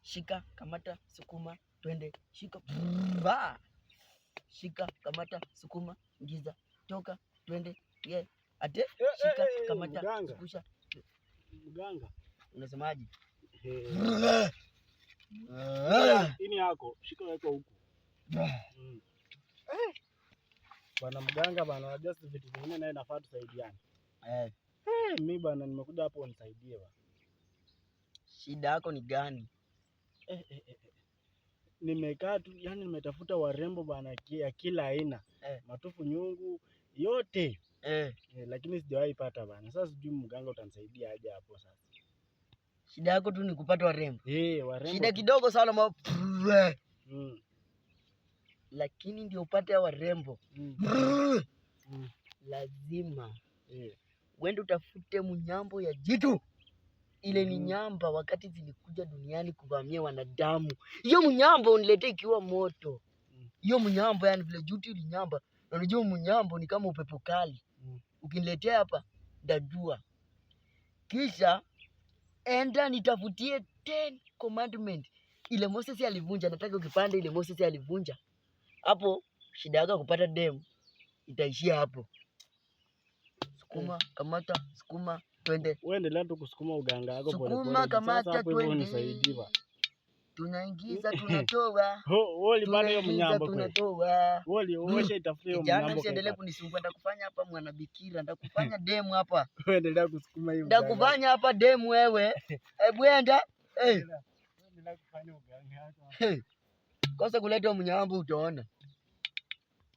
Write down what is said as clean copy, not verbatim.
shika, kamata, sukuma, twende, shika, brrrr, shika, kamata, sukuma, ingiza, toka, twende, ate, shika, kamata, sukusha. Mganga, unasemaje? Ini yako, shika weka huku. Bwana mganga bwana, unajua vitu vingine naye nafaa tusaidiane. Mimi bwana nimekuja hapo unisaidie bwana. Shida yako ni gani? Nimekaa tu, yani nimetafuta warembo bwana ya kila aina. Matufu nyungu yote. Lakini sijawahi pata bwana. Sasa sijui mganga utanisaidia aje hapo sasa. Shida yako tu ni kupata warembo. Warembo. Shida kidogo sana lakini ndio upate warembo. Lazima uende utafute mnyambo ya jitu. Ile ni nyamba wakati zilikuja duniani kuvamia wanadamu. Hiyo mnyambo uniletee ikiwa moto. Hiyo mnyambo yani vile juti ilinyamba. Na unajua mnyambo ni kama upepo kali. Ukiniletea hapa ndajua. Kisha enda nitafutie 10 commandment. Ile Moses alivunja, nataka ukipande ile Moses alivunja. Hapo shida yako kupata demu itaishia hapo. Sukuma, kamata, sukuma, twende. Wewe endelea tu kusukuma uganga wako pole pole. Sukuma, kamata, twende. Tunaingiza, tunatoa. Woli bado hiyo mnyambo kweli. Tunatoa. Woli uoshe itafutie hiyo mnyambo. Jana usiendelee kunisumbua, nitakufanya hapa mwana bikira, nitakufanya demu hapa. Wewe endelea kusukuma hiyo. Nitakufanya hapa demu wewe. Hebu enda. Endelea kufanya uganga wako. Kosa kuleta mnyambo utaona.